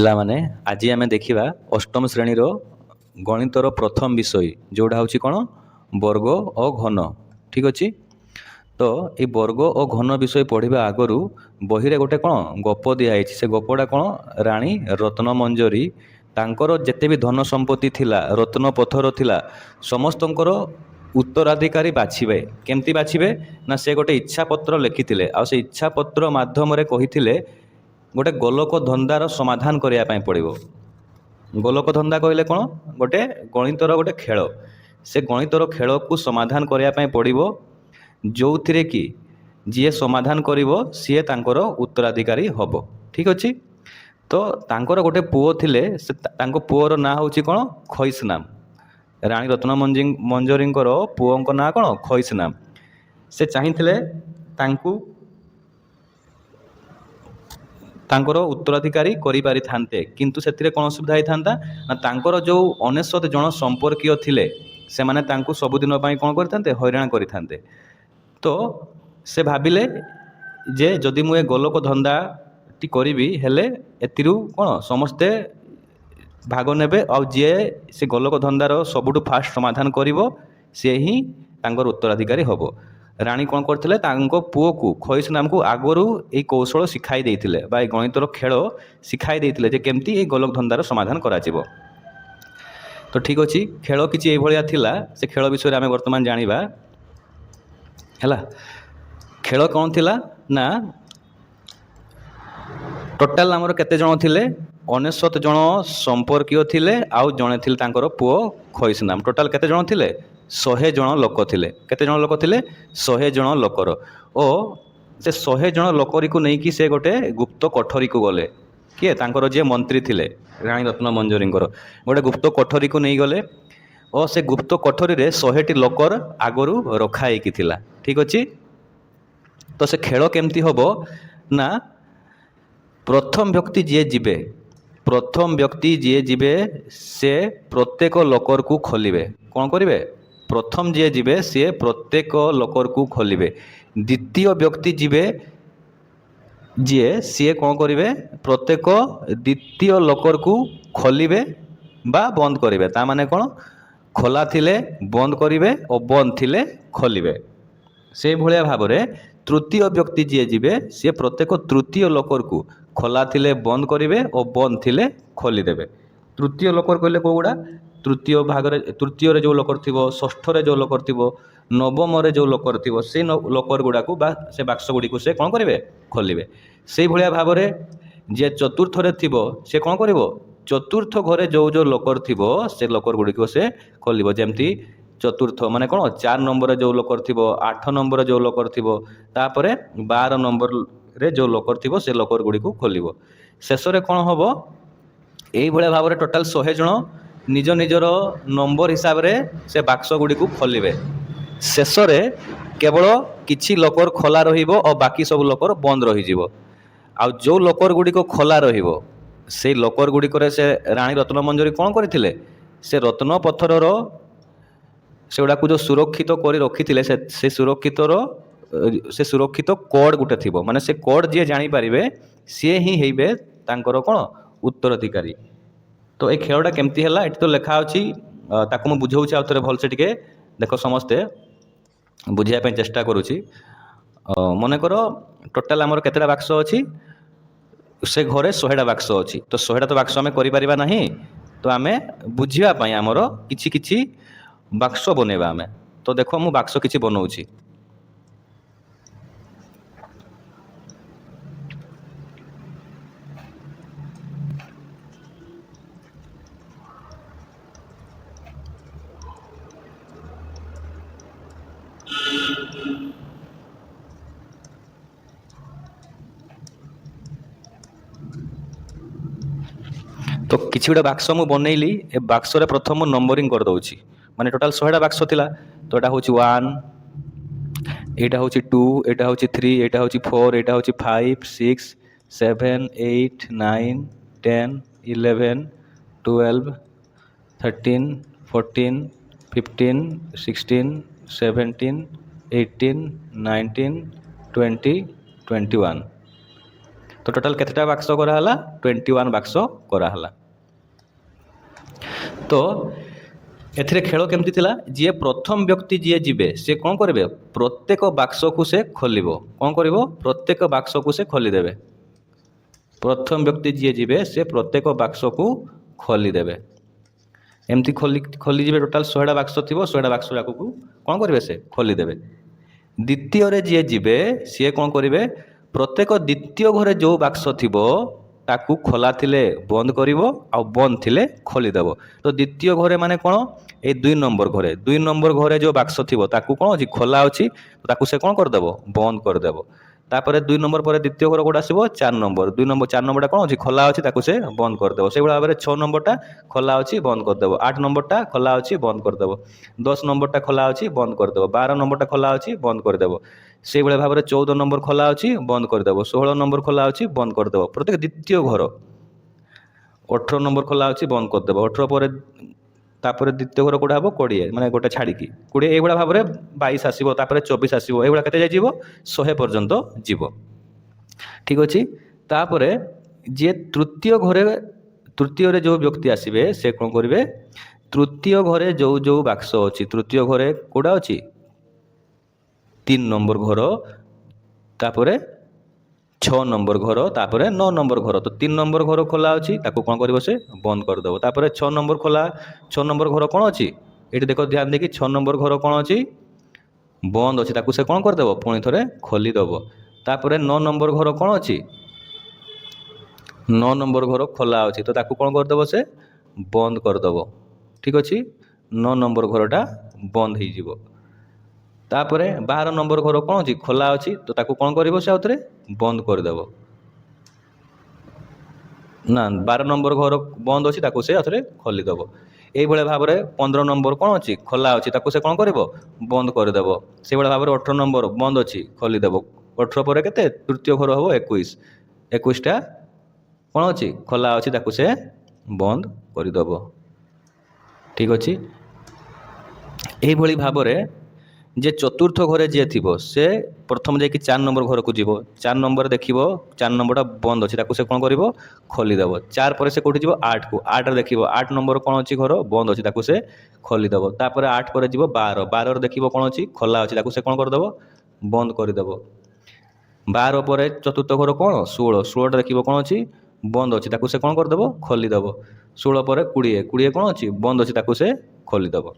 ପିଲାମାନେ ଆଜି ଆମେ ଦେଖିବା ଅଷ୍ଟମ ଶ୍ରେଣୀର ଗଣିତର ପ୍ରଥମ ବିଷୟ ଯେଉଁଟା ହେଉଛି କ'ଣ ବର୍ଗ ଓ ଘନ। ଠିକ୍ ଅଛି। ତ এই ବର୍ଗ ଓ ଘନ ବିଷୟ ପଢ଼ିବା ଆଗରୁ ବହିରେ ଗୋଟେ କ'ଣ ଗପ ଦିଆହେଇଛି। ସେ ଗପଟା କ'ଣ ରାଣୀ ରତ୍ନମଞ୍ଜରୀ ତାଙ୍କର ଯେତେ ବି ଧନ ସମ୍ପତ୍ତି ଥିଲା ରତ୍ନ ପଥର ଥିଲା ସମସ୍ତଙ୍କର ଉତ୍ତରାଧିକାରୀ ବାଛିବେ। କେମିତି ବାଛିବେ ନା ସେ ଗୋଟେ ଇଚ୍ଛାପତ୍ର ଲେଖିଥିଲେ ଆଉ ସେ ଇଚ୍ଛାପତ୍ର ମାଧ୍ୟମରେ କହିଥିଲେ ଗୋଟେ ଗୋଲକ ଧନ୍ଦାର ସମାଧାନ କରିବା ପାଇଁ ପଡ଼ିବ। ଗୋଲକ ଧନ୍ଦା କହିଲେ କ'ଣ ଗୋଟେ ଗଣିତର ଗୋଟେ ଖେଳ। ସେ ଗଣିତର ଖେଳକୁ ସମାଧାନ କରିବା ପାଇଁ ପଡ଼ିବ ଯେଉଁଥିରେ କି ଯିଏ ସମାଧାନ କରିବ ସିଏ ତାଙ୍କର ଉତ୍ତରାଧିକାରୀ ହେବ। ଠିକ୍ ଅଛି। ତ ତାଙ୍କର ଗୋଟେ ପୁଅ ଥିଲେ ସେ ତାଙ୍କ ପୁଅର ନାଁ ହେଉଛି କ'ଣ ଖଇସ୍ନାମ। ରାଣୀ ରତ୍ନମଞ୍ଜରୀଙ୍କର ପୁଅଙ୍କ ନାଁ କ'ଣ ଖଇସ୍ନାମ। ସେ ଚାହିଁଥିଲେ ତାଙ୍କର ଉତ୍ତରାଧିକାରୀ କରିପାରିଥାନ୍ତେ କିନ୍ତୁ ସେଥିରେ କ'ଣ ଅସୁବିଧା ହେଇଥାନ୍ତା ନା ତାଙ୍କର ଯେଉଁ 99 ଜଣ ସମ୍ପର୍କୀୟ ଥିଲେ ସେମାନେ ତାଙ୍କୁ ସବୁଦିନ ପାଇଁ କ'ଣ କରିଥାନ୍ତେ ହଇରାଣ କରିଥାନ୍ତେ। ତ ସେ ଭାବିଲେ ଯେ ଯଦି ମୁଁ ଏ ଗୋଲକ ଧନ୍ଦାଟି କରିବି ହେଲେ ଏଥିରୁ କ'ଣ ସମସ୍ତେ ଭାଗ ନେବେ ଆଉ ଯିଏ ସେ ଗୋଲକ ଧନ୍ଦାର ସବୁଠୁ ଫାଷ୍ଟ ସମାଧାନ କରିବ ସିଏ ହିଁ ତାଙ୍କର ଉତ୍ତରାଧିକାରୀ ହେବ। ରାଣୀ କ'ଣ କରିଥିଲେ ତାଙ୍କ ପୁଅକୁ ଖଇସ୍ନାମକୁ ଆଗରୁ ଏଇ କୌଶଳ ଶିଖାଇ ଦେଇଥିଲେ ବା ଏଇ ଗଣିତର ଖେଳ ଶିଖାଇ ଦେଇଥିଲେ ଯେ କେମିତି ଏଇ ଗୋଲକ ଧନ୍ଦାର ସମାଧାନ କରାଯିବ। ତ ଠିକ୍ ଅଛି, ଖେଳ କିଛି ଏଇଭଳିଆ ଥିଲା। ସେ ଖେଳ ବିଷୟରେ ଆମେ ବର୍ତ୍ତମାନ ଜାଣିବା ହେଲା। ଖେଳ କ'ଣ ଥିଲା ନା ଟୋଟାଲ ଆମର କେତେ ଜଣ ଥିଲେ 99 ଜଣ ସମ୍ପର୍କୀୟ ଥିଲେ ଆଉ ଜଣେ ଥିଲେ ତାଙ୍କର ପୁଅ ଖଇସ୍ନାମ। ଟୋଟାଲ କେତେ ଜଣ ଥିଲେ 100 ଜଣ ଲୋକ ଥିଲେ। କେତେ ଜଣ ଲୋକ ଥିଲେ 100 ଜଣ ଲୋକର। ଓ ସେ 100 ଜଣ ଲୋକରିକୁ ନେଇକି ସେ ଗୋଟେ ଗୁପ୍ତ କୋଠରୀକୁ ଗଲେ। କିଏ ତାଙ୍କର ଯିଏ ମନ୍ତ୍ରୀ ଥିଲେ ରାଣୀ ରତ୍ନମଞ୍ଜରୀଙ୍କର ଗୋଟେ ଗୁପ୍ତ କୋଠରୀକୁ ନେଇଗଲେ ଓ ସେ ଗୁପ୍ତ କୋଠରୀରେ 100ଟି ଲୋକର ଆଗରୁ ରଖା ହେଇକି ଥିଲା। ଠିକ୍ ଅଛି। ତ ସେ ଖେଳ କେମିତି ହେବ ନା ପ୍ରଥମ ବ୍ୟକ୍ତି ଯିଏ ଯିବେ ସେ ପ୍ରତ୍ୟେକ ଲୋକରକୁ ଖୋଲିବେ। କ'ଣ କରିବେ ପ୍ରଥମ ଯିଏ ଯିବେ ସିଏ ପ୍ରତ୍ୟେକ ଲୋକରକୁ ଖୋଲିବେ। ଦ୍ୱିତୀୟ ବ୍ୟକ୍ତି ଯିବେ ଯିଏ ସିଏ କ'ଣ କରିବେ ପ୍ରତ୍ୟେକ ଦ୍ୱିତୀୟ ଲୋକରକୁ ଖୋଲିବେ ବା ବନ୍ଦ କରିବେ। ତା ମାନେ କ'ଣ ଖୋଲା ଥିଲେ ବନ୍ଦ କରିବେ ଓ ବନ୍ଦ ଥିଲେ ଖୋଲିବେ। ସେଇଭଳିଆ ଭାବରେ ତୃତୀୟ ବ୍ୟକ୍ତି ଯିଏ ଯିବେ ସିଏ ପ୍ରତ୍ୟେକ ତୃତୀୟ ଲୋକରକୁ ଖୋଲା ଥିଲେ ବନ୍ଦ କରିବେ ଓ ବନ୍ଦ ଥିଲେ ଖୋଲିଦେବେ। ତୃତୀୟ ଲୋକର କହିଲେ କେଉଁଗୁଡ଼ା ତୃତୀୟରେ ଯେଉଁ ଲୋକର ଥିବ, ଷଷ୍ଠରେ ଯେଉଁ ଲୋକର ଥିବ, ନବମରେ ଯେଉଁ ଲୋକର ଥିବ ସେଇ ଲୋକର ଗୁଡ଼ାକୁ ବା ସେ ବାକ୍ସ ଗୁଡ଼ିକୁ ସେ କ'ଣ କରିବେ ଖୋଲିବେ। ସେଇଭଳିଆ ଭାବରେ ଯିଏ ଚତୁର୍ଥରେ ଥିବ ସେ କ'ଣ କରିବ ଚତୁର୍ଥ ଘରେ ଯେଉଁ ଲୋକର ଥିବ ସେ ଲୋକର ଗୁଡ଼ିକୁ ସେ ଖୋଲିବ। ଯେମିତି ଚତୁର୍ଥ ମାନେ କ'ଣ 4 ନମ୍ବରରେ ଯେଉଁ ଲୋକର ଥିବ, 8 ନମ୍ବରରେ ଯେଉଁ ଲୋକର ଥିବ, ତାପରେ 12 ନମ୍ବରରେ ଯେଉଁ ଲୋକର ଥିବ ସେ ଲୋକର ଗୁଡ଼ିକୁ ଖୋଲିବ। ଶେଷରେ କ'ଣ ହେବ ଏଇଭଳିଆ ଭାବରେ ଟୋଟାଲ 100 ଜଣ ନିଜ ନିଜର ନମ୍ବର ହିସାବରେ ସେ ବାକ୍ସ ଗୁଡ଼ିକୁ ଖୋଲିବେ। ଶେଷରେ କେବଳ କିଛି ଲୋକର ଖୋଲା ରହିବ ଆଉ ବାକି ସବୁ ଲୋକର ବନ୍ଦ ରହିଯିବ। ଆଉ ଯେଉଁ ଲୋକର ଗୁଡ଼ିକ ଖୋଲା ରହିବ ସେଇ ଲୋକର ଗୁଡ଼ିକରେ ସେ ରାଣୀ ରତ୍ନମଞ୍ଜରୀ କ'ଣ କରିଥିଲେ ସେ ରତ୍ନ ପଥରର ସେଗୁଡ଼ାକୁ ଯେଉଁ ସୁରକ୍ଷିତ କରି ରଖିଥିଲେ ସେ ସୁରକ୍ଷିତ କୋଡ଼ ଗୋଟେ ଥିବ। ମାନେ ସେ କୋଡ଼ ଯିଏ ଜାଣିପାରିବେ ସିଏ ହିଁ ହେଇବେ ତାଙ୍କର କ'ଣ ଉତ୍ତରାଧିକାରୀ। ତ ଏଇ ଖେଳଟା କେମିତି ହେଲା ଏଠି ତ ଲେଖା ଅଛି, ତାକୁ ମୁଁ ବୁଝାଉଛି ଆଉ ଥରେ ଭଲସେ ଟିକେ ଦେଖ, ସମସ୍ତେ ବୁଝିବା ପାଇଁ ଚେଷ୍ଟା କରୁଛି। ମନେକର ଟୋଟାଲ ଆମର କେତେଟା ବାକ୍ସ ଅଛି ସେ ଘରେ 100ଟା ବାକ୍ସ ଅଛି। ତ 100ଟା ତ ବାକ୍ସ ଆମେ କରିପାରିବା ନାହିଁ। ତ ଆମେ ବୁଝିବା ପାଇଁ ଆମର କିଛି କିଛି ବାକ୍ସ ବନେଇବା ଆମେ। ତ ଦେଖ ମୁଁ ବାକ୍ସ କିଛି ବନଉଛି। ତ କିଛି ଗୋଟେ ବାକ୍ସ ମୁଁ ବନେଇଲି। ଏ ବାକ୍ସରେ ପ୍ରଥମ ମୁଁ ନମ୍ବରିଂ କରିଦେଉଛି। ମାନେ ଟୋଟାଲ 100ଟା ବାକ୍ସ ଥିଲା। ତ ଏଇଟା ହେଉଛି 1, ଏଇଟା ହେଉଛି 2, ଏଇଟା ହେଉଛି 3, ଏଇଟା ହେଉଛି 4, ଏଇଟା ହେଉଛି 5, 6, 7, 8, 9, 10, 11, 12, 13, 14, 15, 16, 17, 18, 19, 20, 21। तो टोटाल केतेटा बाक्स कराला 21 बाक्स कराला। तो एथिरे खेल केमती थिला जी प्रथम व्यक्ति जी जीवे सी कौन करेंगे प्रत्येक बाक्स को से खोल कौन कर प्रत्येक बाक्स को से खोलीदेवे। प्रथम व्यक्ति जी जीवे से प्रत्येक बाक्स को खोलीदेवे। एमती खोलीजे टोटाल 100टा बाक्स थी 100टा बाक्स को कौन करेंगे से खोलीदेवे। द्वितीय जी जीवे सी कौन करेंगे प्रत्येक द्वितीय घरे जो बाक्स थी ताकू खोला थिले बंद करिवो आ बंद थिले खोलीदेव। तो द्वितीय घरे माने कौन ये 2 नंबर घरे 2 नंबर घरे जो बाक्स थी ताकू कौन अच्छी खोला अच्छी ताकू से कौन करदेव बंद करदेव। तापर 2 नंबर पर द्वितीय घर कौट आसो 4 नंबर 2 नंबर 4 नंबरटा कौन अच्छी खोला अच्छी ताकू से बंद करदेव। से भाव में 6 नंबरटा खोला अच्छी बंद करदेव 8 नंबरटा खोला अच्छी बंद करदेव 10 नंबरटा खोला अच्छी बंद करदेव 12 नंबरटा खोला अच्छी बंद करदेव। से भाव में 14 नंबर खोला अच्छी बंद करदेव 16 नंबर खोला अच्छी बंद करदेव। प्रत्येक द्वितीय घर 18 नंबर खोला अच्छी बंद करदेव 18 पर तापर द्वितीय घर कौटा हम 20 माने गोटे छाड़ी 20 ये भाव में 22 आसो 24 आसो ये के 100 पर्यंत जीव। ठीक अच्छे तापर जी तृतीय घरे तृतीय जो व्यक्ति आसवे से कौन करेंगे तृतीय घरे जो जो बाक्स अच्छी तृतीय घरे कौटा अच्छी 3 नंबर घर तापर 6 नंबर घर तापर 9 नंबर घर। तो 3 नंबर घर खोला अच्छी ताको कौन कर से बंद करदेव। तापर 6 नंबर खोला 6 नंबर घर कौन अच्छी ये देख ध्यान देखिए 6 नंबर घर कौन अच्छी बंद अच्छी ताकू से कौन करदेव पुणी थे खोलीदेव। तापर 9 नंबर घर कौन अच्छी 9 नंबर घर खोला अच्छी तो ताकू कौन करदेव से बंद करदेव। ठीक अच्छे 9 नंबर घरटा बंद हो। तापर 12 नंबर घर कौन अच्छी खोला अच्छी तो ताकू कौन कर से आउे बंद करदेव ना 12 नंबर घर बंद अच्छी ताकू से आउे खोलीदेव। ये भाव में 15 नंबर कौन अच्छी खोला अच्छी ताकू से कौन कर बंद करदेव। से भाव में 18 नंबर बंद अच्छी खोलीदेव 18 पर के तृतीय घर हम 21 21टा कौन अच्छी खोला अच्छी ताकू से बंद करदेव। ठीक अच्छे यही भाव में जे चतुर्थ घरे जी थी से प्रथम जाकि 4 नंबर घर को जीव 4 नंबर देख 4 नंबरटा बंद अच्छी ताकू से कौन कर खोलीदेव। 4 पर से कौटी जीव 8 को 8 देख 8 नंबर कौन अच्छी घर बंद अच्छी ताकू से खोलीदेव। तापर 8 पर जीव 12 12 देख कौन अच्छी खोला अच्छी ताकू से कौन करदेव बंद करदेव। 12 पर चतुर्थ घर कौन 16 16 देख कौन अच्छी बंद अच्छी ताकू से कौन करदेव खोलीदेव। 16 पर 20 20 कौन अच्छी बंद अच्छी ताकू से खोलीदेव।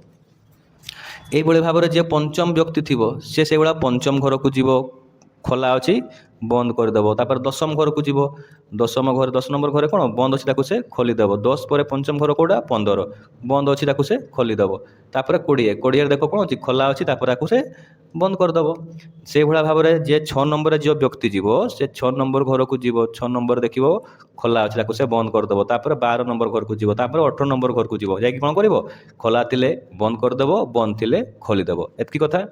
यही भाव में जी पंचम व्यक्ति थी से भाया पंचम घर को जीव खोला अच्छी बंद करदेव। तापर 10म घर को जीव 10म घर 10 नंबर घर कौन बंद अच्छी ताकू से खोलीदेव। 10 पर पंचम घर कौटा 15 बंद अच्छी ताकू से खोलीदेव। तापर 20 20 देख कौन अच्छी खोला अच्छी तापर से बंद करदेव। से भाव में जी 6 नंबर जो व्यक्ति जीव से 6 नंबर घर को जीव 6 नंबर देख खोला अच्छी ताकू से बंद करदेव। तापर 12 नंबर घर को जीव तापर 18 नंबर घर को जीव जाकि कौन कर खोला थिले बंद करदेव बंद थिले खोलीदेव एतकी कथा।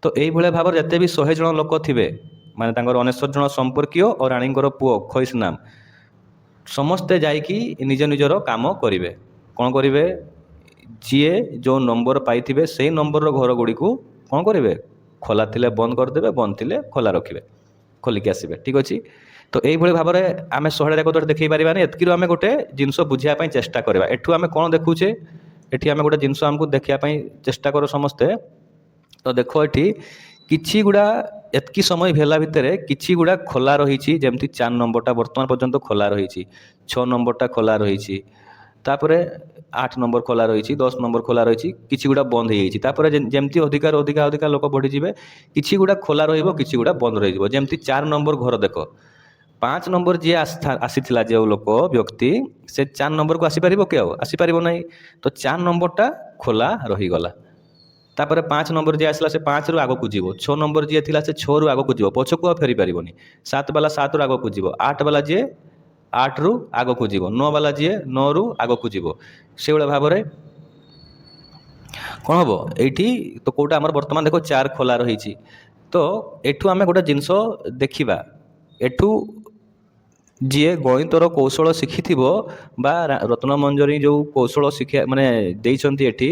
तो यही भाव में जिते भी 100 जन लोक थे माने 69 जन संपर्कीय और राणींकर पुओ खईस नाम समस्ते जाइकी निज निजर काम करेंगे। कौन करेंगे जी जो नंबर पाई से नंबर घर गुड़ी को कौन करेंगे खोला थिले बंद करदे बंद थिले खोला रखिए खोलिकी आसबे। ठीक अच्छे तो यही भाव में आम 100 जाक तो देखी पारानी एतकी आम गोटे जिनस बुझापी चेष्टा करवा। एठू आम कौन देखुचे एठी आम गोटे जिनस आमको देखापी चेष्टा कर समस्ते। तो देख ये किछि गुड़ा एतकी समय भेला भितर किछि गुड़ा खोला रही जमती 4 नंबरटा वर्तमान पर्यंत खोला रही 6 नंबरटा खोला रही तापर 8 नंबर खोला रही 10 नंबर खोला रही किछि गुड़ा बंद हो जमती अधिकार अधिका अधिका लोक बढ़ीजे किछि गुड़ा खोला रही गुड़ा बंद रही जमती 4 नंबर घर देख 5 नंबर जी आसी जो लोक व्यक्ति से 4 नंबर को आसीपर कि आसीपर ना तो 4 नंबरटा खोला रहीगला। तापर 5 नंबर जी आसला से 5 रु आग को जीव 6 नंबर जी थी से 6 रु आग को जीव पछक आ फेरी पारनी 7 वाला 7 रु आग को जीव 8 वाला जी 8 रु आग को जीव 9 वाला जी 9 रु आग को जीव से भाव में कौन हम ये तो कौटा आम बर्तमान देख 4 खोला रही। तो एठू आम गोटे जिनस देखा एठू जी गणितर कौशल शिखि बा रत्नमंजरी जो कौशल शिक्षा माने देती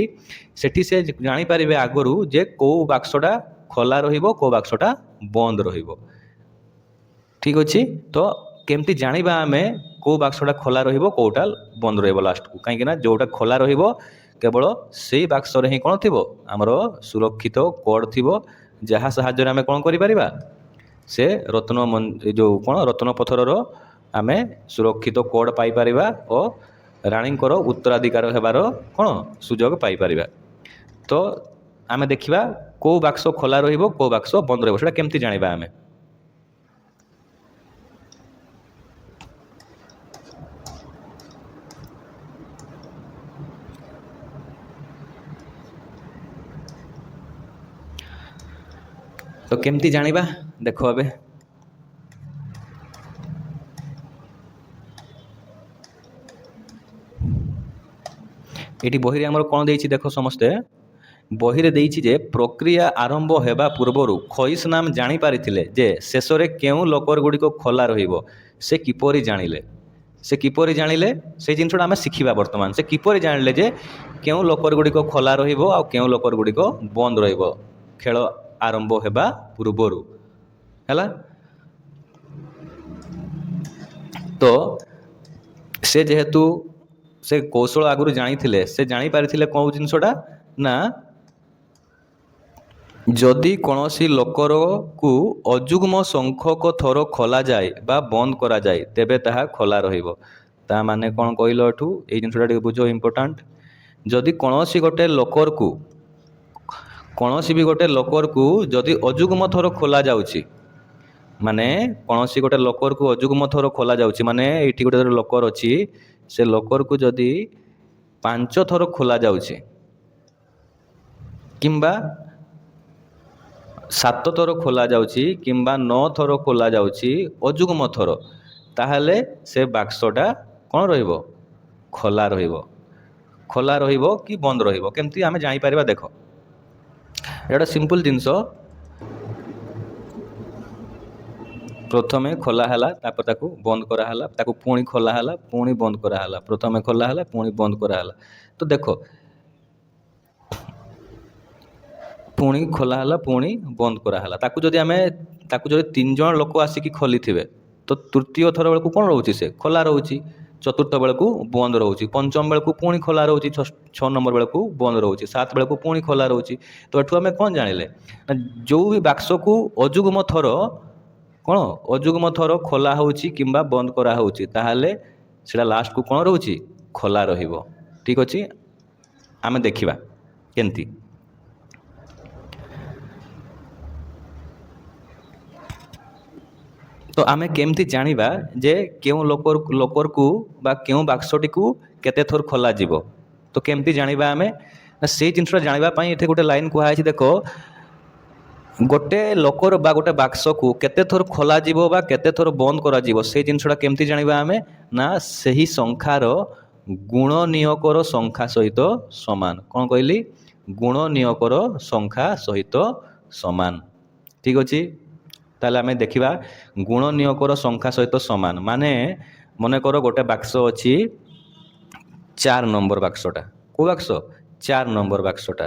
सेठी से जानीपर आगु जे कौ बाक्सटा खोला रही कौ बाक्सटा बंद रही। ठीक अच्छे तो केमती जानिबा आमे को बाक्सटा खोला रहिबो कोटा बंद रहिबो लास्ट को काहेकि ना जोटा खोला रहिबो केवल सेई बाक्स रे ही कोन थिबो हमरो सुरक्षित कोड थिबो जहाँ साहाय्य आमे कोन करि परिबा से जो कोन रत्न पथर आमे सुरक्षित कोड पाई परिबा और रानी उत्तराधिकार हेबार कोन सुजोग पाई परिबा। तो आमे देखिबा को बाक्स खोला रहिबो को बाक्स बंद रहिबो सेटा केमती जानिबा आमे। तो केमती जानिबा देखो अबे ये बही आमर कौन देछि देखो समस्ते बही रे देछि जे प्रक्रिया आरंभ हेबा पूर्वरु खइस नाम जानि पारिथिले जे शेष रे केउ लोकर गुडी को खोला रहिबो से किपरि जानिले से जिनसटा आमे शिखिबा वर्तमान से किपरि जानिले जे केउ लोकर गुडी को खोला रहिबो आ केउ लोकर गुडी को बंद रहिबो खेल आरंभ हेबा पूर्वरु हैला। तो से जेहेतु से कौशल आगुरी जानी से जानी पारिथिले कौन जिनसटा ना जदि कौनसी लोकर को अजुग्म संख्यक थर खोला जाए बा बंद करा जाए तेबे ताहा खोला रहिबो ता माने कौन कहलो एठू ए जिनसटा टिके बुझो इम्पोर्टेंट जदि कौनसी गोटे लोकर को कौनसी भी गोटे लोकर को जदि अजुग्म थर खोला जाउची माने कौनसी गोटे लोकर को अजुग्म थर खोला जाउची माने एठी गोटे लोकर अछि से लोकर को जदि 5 थर खोला जाउची किंबा 7 थर खोला जाउची किंबा 9 थर खोला जाउची अजुग्म थर ताहले से बाक्सटा कौन रहिबो खोला रहिबो कि बंद रहिबो केमती आमे जानि परिबा देखो एटा सिंपल जिनस प्रथमे खोला हला तापर ताकू बंद करा हला ताकू पुणी खोला हला पुणी बंद करा हला प्रथमे खोला हला पुणी बंद करा हला। तो देखो पुणी खोला हला पुणी बंद करा हला ताकू जदि आमे ताकू जदि 3 जण लोक आसिकी खोली थिबे तो तृतीय थर बेलकू कोन रहउची से खोला रहउची चतुर्थ बेलकू बंद रहउची पंचम बेलकू पुणी खोला रहउची 6 नंबर बेलकू बंद रहउची 7 बेलकू पुणी खोला रहउची। तो एठू आमे कोन जानिले जो भी बाक्स को अजुग्म थर कौन अजुग्म थर खोला होउची किंबा बंद करा होउची ताहाले सेटा लास्ट को कौन रहउची खोला रहिबो। ठीक अछि आमे देखिबा केंती तो आमे केमती जानिबा जे केउ लोकर को बा केउ बाक्सटी को केते थर खोला जीवो। तो केमती जानिबा आमे से जिनसटा जानिबा पई एथे गोटे लाइन कुहा अछि देखो गोटे लोकर बा गोटे बाक्स को केते थर खोला जीवो बा केते थर बंद करा जीवो से जिनसटा केमती जानिबा आमे ना सही संख्यार गुण नियकर संख्या सहित समान कौन कहली गुण नियकर संख्या सहित समान। ठीक अछि ताले आमे देखिबा गुण नियकर संख्या सहित समान माने मने करो गोटे बाक्स अछि 4 नंबर बाक्सटा को बाक्स 4 नंबर बाक्सटा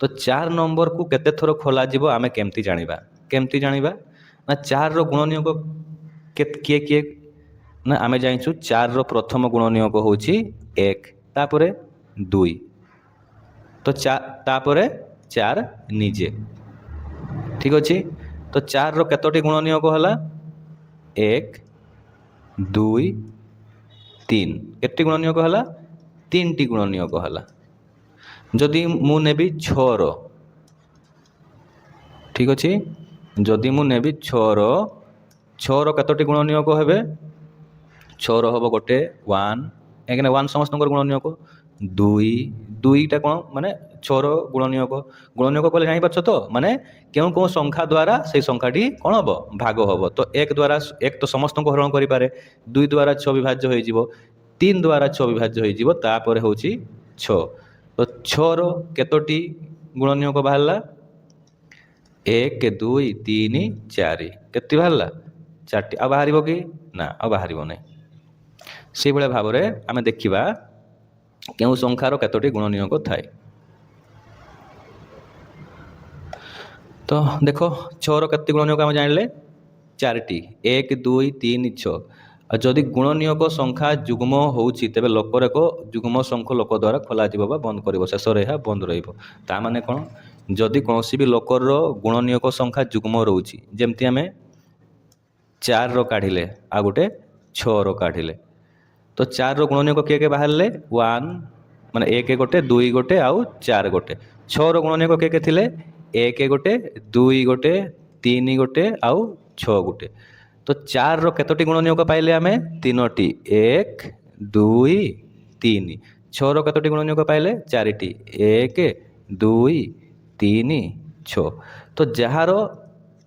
तो 4 नंबर को केते थर खोला जीवो आमे केमती जानिबा ना 4 रो गुण नियोग किए किए ना आमे जानिछु 4 रो प्रथम गुण नियोग होउची 1 तापरे 2 तो 4 तापरे 4 निजे। ठीक अछि तो 4 रो केतोटी गुण नियोग हला 1 2 3 केते गुण नियोग हला 3 टी गुण नियोग हला जदि मु नेबी 6 रो ठीक अछि जदि मु नेबी 6 रो केतोटी गुण नियोग हेबे 6 रो हबो गोटे 1 एगने 1 समस्त गुण नियोग 2 2टा कोन माने 6 रो गुण नियोग कहले जानि पाछो तो माने केउ को संख्या द्वारा से संख्याटी कोन हबो भाग हबो। तो 1 द्वारा 1 तो समस्त को हरण करि पारे 2 द्वारा 6 विभाज्य होई जिवो 3 द्वारा 6 विभाज्य होई जिवो तापर होउची 6 तो 6 रो केतोटी गुण नियोग बाहरला 1 2 3 4 केते बाहरला 4टी आ बाहरिबो कि ना आ बाहरिबो नै से बळे भाबरे आमे देखिबा केउ संख्यार केतोटी गुण नियोग थाए। तो देखो 6 रो केते गुण नियोग आमे जानले 4टी 1 2 3 6 ଆଉ ଯଦି ଗୁଣନୀୟକ ସଂଖ୍ୟା ଯୁଗ୍ମ ହେଉଛି ତେବେ ଲୋକର ଏକ ଯୁଗ୍ମ ସଂଖ୍ୟା ଲୋକ ଦ୍ୱାରା ଖୋଲାଯିବ ବା ବନ୍ଦ କରିବ, ଶେଷରେ ଏହା ବନ୍ଦ ରହିବ। ତା ମାନେ କ'ଣ? ଯଦି କୌଣସି ବି ଲୋକର ଗୁଣନୀୟକ ସଂଖ୍ୟା ଯୁଗ୍ମ ରହୁଛି, ଯେମିତି ଆମେ 4ର କାଢ଼ିଲେ ଆଉ ଗୋଟେ 6ର କାଢ଼ିଲେ, ତ 4ର ଗୁଣନୀୟକ କିଏ କିଏ ବାହାରିଲେ? 1 ମାନେ 1 ଗୋଟେ, 2 ଗୋଟେ ଆଉ 4 ଗୋଟେ। 6ର ଗୁଣନୀୟକ କିଏ କିଏ ଥିଲେ? 1 ଗୋଟେ, 2 ଗୋଟେ, 3 ଗୋଟେ ଆଉ 6 ଗୋଟେ। ତ 4ର କେତୋଟି ଗୁଣନୀୟକ ପାଇଲେ ଆମେ? 3ଟି, 1 2 3। 6ର କେତୋଟି ଗୁଣନୀୟକ ପାଇଲେ? 4ଟି, 1 2 3 6। ତ ଯାହାର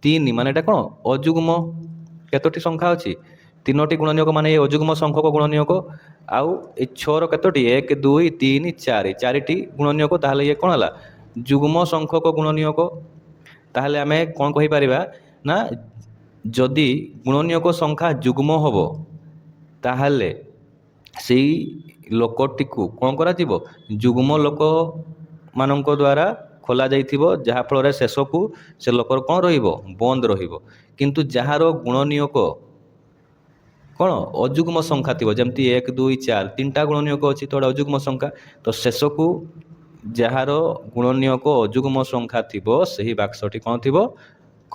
3 ମାନେ ଏଇଟା କ'ଣ? ଅଯୁଗ୍ମ। କେତୋଟି ସଂଖ୍ୟା ଅଛି? 3ଟି ଗୁଣନୀୟକ ମାନେ ଏ ଅଯୁଗ୍ମ ସଂଖ୍ୟକ ଗୁଣନୀୟକ। ଆଉ ଏ 6ର କେତୋଟି? 1 2 3 4, 4ଟି ଗୁଣନୀୟକ। ତାହେଲେ ଇଏ କ'ଣ ହେଲା? ଯୁଗ୍ମ ସଂଖ୍ୟକ ଗୁଣନୀୟକ। ତାହେଲେ ଆମେ କ'ଣ କହିପାରିବା ନା, ଯଦି ଗୁଣନୀୟକ ସଂଖ୍ୟା ଯୁଗ୍ମ ହେବ ତାହେଲେ ସେଇ ଲୋକଟିକୁ କ'ଣ କରାଯିବ? ଯୁଗ୍ମ ଲୋକମାନଙ୍କ ଦ୍ୱାରା ଖୋଲା ଯାଇଥିବ, ଯାହାଫଳରେ ଶେଷକୁ ସେ ଲୋକର କ'ଣ ରହିବ? ବନ୍ଦ ରହିବ। କିନ୍ତୁ ଯାହାର ଗୁଣନୀୟକ କ'ଣ? ଅଯୁଗ୍ମ ସଂଖ୍ୟା ଥିବ, ଯେମିତି 1 2 4, 3ଟା ଗୁଣନୀୟକ ଅଛି, ତ ଏଇଟା ଅଯୁଗ୍ମ ସଂଖ୍ୟା। ତ ଶେଷକୁ ଯାହାର ଗୁଣନୀୟକ ଅଯୁଗ୍ମ ସଂଖ୍ୟା ଥିବ ସେହି ବାକ୍ସଟି କ'ଣ ଥିବ?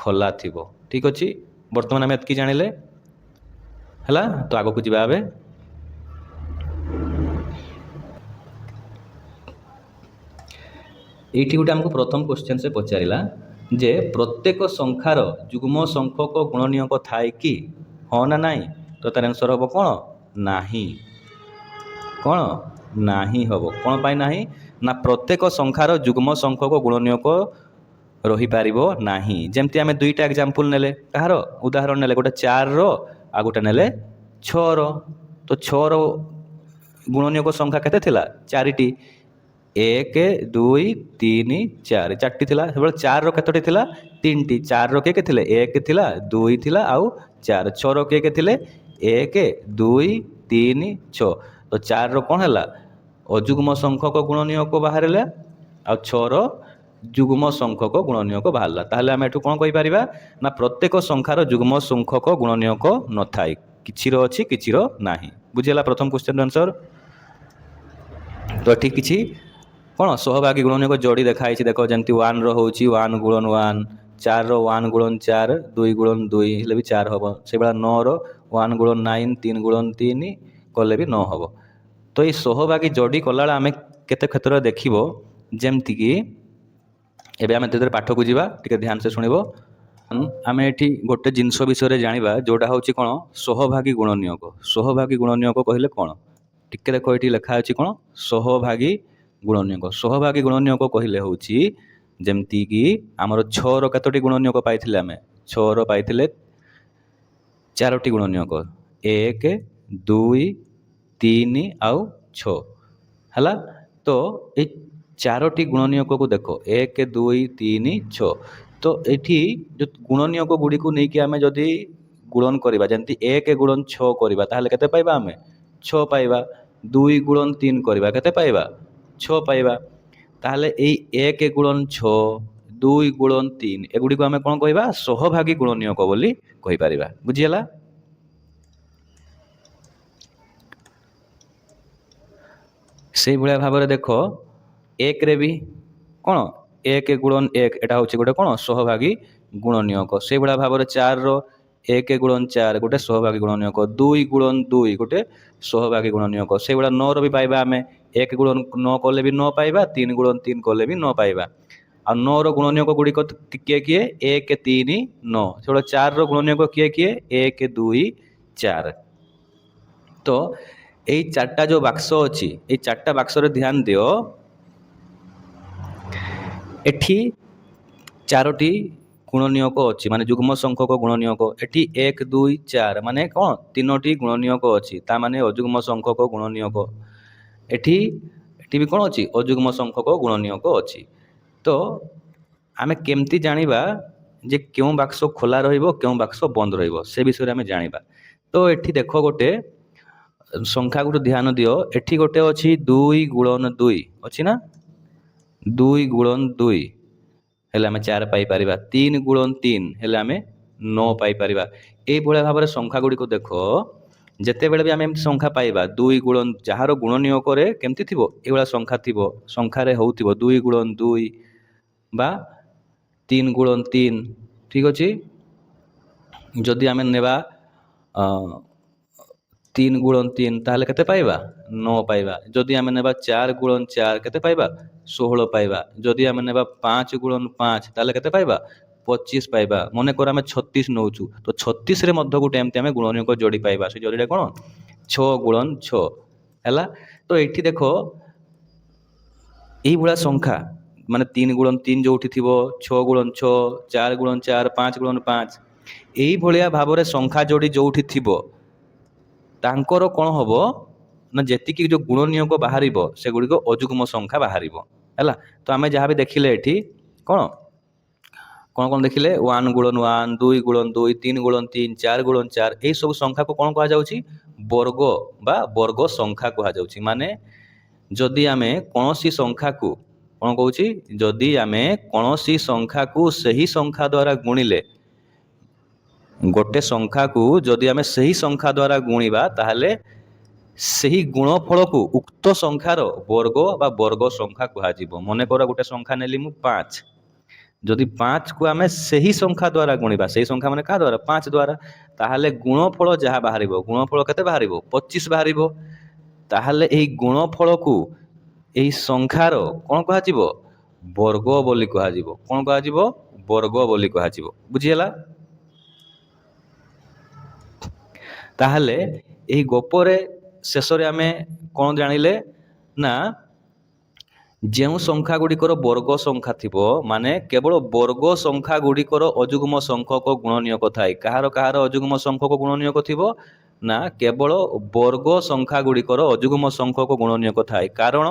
ଖୋଲା ଥିବ। ଠିକ୍ ଅଛି, ବର୍ତ୍ତମାନ ଆମେ ଏତିକି ଜାଣିଲେ ହେଲା। ତ ଆଗକୁ ଯିବା ଏବେ। এইটি গোটে আমি প্রথম কোশ্চেন সে পচারা যে প্রত্যেক সংখ্যার যুগ্ম সংখ্যক গুণনীয়ক থাকে কি, হ্যাঁ না নাই? তো তার আনসর হব কোণ? নাহি। কোণ? নাহি হব। কোণ পাই নাহি? না প্রত্যেক সংখ্যার যুগ্ম সংখ্যক গুণনীয়ক রহিপারিব নাহি। যেমতি আমি দুইটা এক্সাম্পল নেলে, কাহার উদাহরণ নেলে, গোটে 4র আর গোটে নেলে 6র। তো 6র গুণনীয়ক সংখ্যা কেতে লা? 4টি, 1 2 3 4, 4টি লা। সেবেলে 4র কেতোটি লা? 3টি। 4র কে কে ଥିଲେ? 1 ଥିଲା, 2 ଥିଲା ଆଉ 4। 6ର কে কে ଥିଲେ? 1 2 3 6। তো 4ର କ'ଣ ହେଲା? ଅଯୁଗ୍ମ ସଂଖ୍ୟକ ଗୁଣନୀୟକ ବାହାରିଲା ଆଉ 6ର ଯୁଗ୍ମ ସଂଖ୍ୟକ ଗୁଣନୀୟକ ବାହାରିଲା। ତାହେଲେ ଆମେ ଏଠୁ କ'ଣ କହିପାରିବା ନା ପ୍ରତ୍ୟେକ ସଂଖ୍ୟାର ଯୁଗ୍ମ ସଂଖ୍ୟକ ଗୁଣନୀୟକ ନଥାଏ, କିଛିର ଅଛି କିଛିର ନାହିଁ। ବୁଝିଗଲା ପ୍ରଥମ କ୍ୱେଶ୍ଚନର ଆନ୍ସର। ତ ଏଠି କିଛି କ'ଣ ସହଭାଗୀ ଗୁଣନୀୟକ ଯୋଡ଼ି ଦେଖା ହେଇଛି, ଦେଖ ଯେମିତି 1ର ହେଉଛି 1 ଗୁଣନ 1, 4ର 1 ଗୁଣନ 4, 2 ଗୁଣନ 2 ହେଲେ ବି 4 ହେବ। ସେଇଭଳିଆ 9ର 1 ଗୁଣନ 9, 3 ଗୁଣନ 3 କଲେ ବି 9 ହେବ। ତ ଏଇ ସହଭାଗୀ ଯୋଡ଼ି କଲାବେଳେ ଆମେ କେତେ କ୍ଷେତ୍ରରେ ଦେଖିବ, ଯେମିତିକି ଏବେ ଆମେ ସେଥିରେ ପାଠକୁ ଯିବା, ଟିକେ ଧ୍ୟାନ ସେ ଶୁଣିବ। ଆମେ ଏଠି ଗୋଟେ ଜିନିଷ ବିଷୟରେ ଜାଣିବା, ଯେଉଁଟା ହେଉଛି କ'ଣ? ସହଭାଗୀ ଗୁଣନୀୟକ। ସହଭାଗୀ ଗୁଣନୀୟକ କହିଲେ କ'ଣ? ଟିକେ ଦେଖ ଏଠି ଲେଖା ଅଛି କ'ଣ? ସହଭାଗୀ ଗୁଣନୀୟକ। ସହଭାଗୀ ଗୁଣନୀୟକ କହିଲେ ହେଉଛି ଯେମିତିକି ଆମର 6ର କେତୋଟି ଗୁଣନୀୟକ ପାଇଥିଲେ ଆମେ? 6ର ପାଇଥିଲେ 4ଟି ଗୁଣନୀୟକ, 1 2 3 ଆଉ 6 ହେଲା। ତ ଏଇ 4ଟି ଗୁଣନୀୟକକୁ ଦେଖ, 1 2 3 6। ତ ଏଠି ଯେଉଁ ଗୁଣନୀୟକ ଗୁଡ଼ିକୁ ନେଇକି ଆମେ ଯଦି ଗୁଣନ କରିବା, ଯେମିତି 1 ଗୁଣନ 6 କରିବା, ତାହେଲେ କେତେ ପାଇବା ଆମେ? 6 ପାଇବା। 2 ଗୁଣନ 3 କରିବା, କେତେ ପାଇବା? 6 ପାଇବା। ତାହେଲେ ଏଇ 1 ଗୁଣନ 6, 2 ଗୁଣନ 3 ଏଗୁଡ଼ିକୁ ଆମେ କ'ଣ କହିବା? ସହଭାଗୀ ଗୁଣନୀୟକ ବୋଲି କହିପାରିବା। ବୁଝିହେଲା? ସେଇଭଳିଆ ଭାବରେ ଦେଖ 1ରେ ବି କ'ଣ? 1 ଗୁଣନ 1 ଏଇଟା ହେଉଛି ଗୋଟେ କ'ଣ? ସହଭାଗୀ ଗୁଣନୀୟକ। ସେଇଭଳିଆ ଭାବରେ 4ର 1 ଗୁଣନ 4 ଗୋଟେ ସହଭାଗୀ ଗୁଣନୀୟକ, 2 ଗୁଣନ 2 ଗୋଟେ ସହଭାଗୀ ଗୁଣନୀୟକ। ସେଇଭଳିଆ 9ର ବି ପାଇବା ଆମେ, 1 ଗୁଣନ 9 କଲେ ବି 9 ପାଇବା, 3 ଗୁଣନ 3 କଲେ ବି 9 ପାଇବା। ଆଉ 9ର ଗୁଣନୀୟକ ଗୁଡ଼ିକ କିଏ କିଏ? 1 3 9। ସେଇଭଳିଆ 4ର ଗୁଣନୀୟକ କିଏ କିଏ? 1 2 4। ତ এই 4ଟା ଯେଉଁ ବାକ୍ସ ଅଛି, এই 4ଟା ବାକ୍ସରେ ଧ୍ୟାନ ଦିଅ, ଏଠି 4ଟି ଗୁଣନୀୟକ ଅଛି, ମାନେ ଯୁଗ୍ମ ସଂଖ୍ୟକ ଗୁଣନୀୟକ। ଏଠି 1 2 4 ମାନେ କ'ଣ? 3ଟି ଗୁଣନୀୟକ ଅଛି, ତା ମାନେ ଅଯୁଗ୍ମ ସଂଖ୍ୟକ ଗୁଣନୀୟକ। ଏଠି ବି କ'ଣ ଅଛି? ଅଯୁଗ୍ମ ସଂଖ୍ୟକ ଗୁଣନୀୟକ ଅଛି। ତ ଆମେ କେମିତି ଜାଣିବା ଯେ କେଉଁ ବାକ୍ସ ଖୋଲା ରହିବ, କେଉଁ ବାକ୍ସ ବନ୍ଦ ରହିବ, ସେ ବିଷୟରେ ଆମେ ଜାଣିବା। ତ ଏଠି ଦେଖ ଗୋଟେ ସଂଖ୍ୟା ଗୋଟେ ଧ୍ୟାନ ଦିଅ, ଏଠି ଗୋଟେ ଅଛି 2 ଗୁଣନ 2 ଅଛି ନା? 2 ଗୁଣନ 2 ହେଲେ ଆମେ 4 ପାଇପାରିବା। 3 ଗୁଣନ 3 ହେଲେ ଆମେ 9 ପାଇପାରିବା। ଏଇଭଳିଆ ଭାବରେ ସଂଖ୍ୟା ଗୁଡ଼ିକୁ ଦେଖ, ଯେତେବେଳେ ବି ଆମେ ଏମିତି ସଂଖ୍ୟା ପାଇବା 2 ଗୁଣନ ଯାହାର ଗୁଣନୀୟ କରେ କେମିତି ଥିବ ଏଇଭଳିଆ ସଂଖ୍ୟା ଥିବ, ସଂଖ୍ୟାରେ ହଉଥିବ 2 ଗୁଣନ 2 ବା 3 ଗୁଣନ 3। ଠିକ ଅଛି। ଯଦି ଆମେ ନେବା 3 ଗୁଣନ 3 ତାହେଲେ କେତେ ପାଇବା? 9 ପାଇବା। ଯଦି ଆମେ ନେବା 4 ଗୁଣନ 4 କେତେ ପାଇବା? 16 ପାଇବା। ଯଦି ଆମେ ନେବା 5 ଗୁଣନ 5 ତାହେଲେ କେତେ ପାଇବା? 25 ପାଇବା। ମନେକର ଆମେ 36 ନେଉଛୁ, ତ 36ରେ ମଧ୍ୟ ଗୋଟେ ଏମିତି ଆମେ ଗୁଣନୀୟକ ଯୋଡ଼ି ପାଇବା। ସେ ଯୋଡ଼ିଟା କ'ଣ? 6 ଗୁଣନ 6 ହେଲା। ତ ଏଇଠି ଦେଖ ଏଇଭଳିଆ ସଂଖ୍ୟା ମାନେ 3 ଗୁଣନ 3 ଯୋଉଠି ଥିବ, 6 ଗୁଣନ 6, 4 ଗୁଣନ 4, 5 ଗୁଣନ 5, ଏଇଭଳିଆ ଭାବରେ ସଂଖ୍ୟା ଯୋଡ଼ି ଯୋଉଠି ଥିବ ତାଙ୍କର କ'ଣ ହବ ନା ଯେତିକି ଯେଉଁ ଗୁଣନୀୟକ ବାହାରିବ ସେଗୁଡ଼ିକ ଅଯୁଗ୍ମ ସଂଖ୍ୟା ବାହାରିବ ହେଲା। ତ ଆମେ ଯାହା ବି ଦେଖିଲେ ଏଠି କ'ଣ କ'ଣ କ'ଣ ଦେଖିଲେ? 1 ଗୁଣନ 1, 2 ଗୁଣନ 2, 3 ଗୁଣନ 3, 4 ଗୁଣନ 4, ଏହିସବୁ ସଂଖ୍ୟାକୁ କ'ଣ କୁହାଯାଉଛି? ବର୍ଗ ବା ବର୍ଗ ସଂଖ୍ୟା କୁହାଯାଉଛି। ମାନେ ଯଦି ଆମେ କୌଣସି ସଂଖ୍ୟାକୁ କ'ଣ କହୁଛି? ଯଦି ଆମେ କୌଣସି ସଂଖ୍ୟାକୁ ସେହି ସଂଖ୍ୟା ଦ୍ୱାରା ଗୁଣିଲେ, ଗୋଟେ ସଂଖ୍ୟାକୁ ଯଦି ଆମେ ସେହି ସଂଖ୍ୟା ଦ୍ୱାରା ଗୁଣିବା ତାହେଲେ ସେହି ଗୁଣଫଳକୁ ଉକ୍ତ ସଂଖ୍ୟାର ବର୍ଗ ବା ବର୍ଗ ସଂଖ୍ୟା କୁହାଯିବ। ମନେକର ଗୋଟେ ସଂଖ୍ୟା ନେଲି ମୁଁ 5, ଯଦି 5କୁ ଆମେ ସେହି ସଂଖ୍ୟା ଦ୍ୱାରା ଗୁଣିବା, ସେହି ସଂଖ୍ୟା ମାନେ କାହା ଦ୍ୱାରା? 5 ଦ୍ୱାରା, ତାହେଲେ ଗୁଣଫଳ ଯାହା ବାହାରିବ, ଗୁଣଫଳ କେତେ ବାହାରିବ? 25 ବାହାରିବ। ତାହେଲେ ଏହି ଗୁଣଫଳକୁ ଏହି ସଂଖ୍ୟାର କ'ଣ କୁହାଯିବ? ବର୍ଗ ବୋଲି କୁହାଯିବ। କ'ଣ କୁହାଯିବ? ବର୍ଗ ବୋଲି କୁହାଯିବ। ବୁଝିହେଲା? ତାହେଲେ ଏହି ଗପରେ ଶେଷରେ ଆମେ କ'ଣ ଜାଣିଲେ ନା ଯେଉଁ ସଂଖ୍ୟା ଗୁଡ଼ିକର ବର୍ଗ ସଂଖ୍ୟା ଥିବ, ମାନେ କେବଳ ବର୍ଗ ସଂଖ୍ୟା ଗୁଡ଼ିକର ଅଯୁଗ୍ମ ସଂଖ୍ୟକ ଗୁଣନୀୟକ ଥାଏ। କାହାର କାହାର ଅଯୁଗ୍ମ ସଂଖ୍ୟକ ଗୁଣନୀୟକ ଥିବ? ନା କେବଳ ବର୍ଗ ସଂଖ୍ୟା ଗୁଡ଼ିକର ଅଯୁଗ୍ମ ସଂଖ୍ୟକ ଗୁଣନୀୟକ ଥାଏ। କାରଣ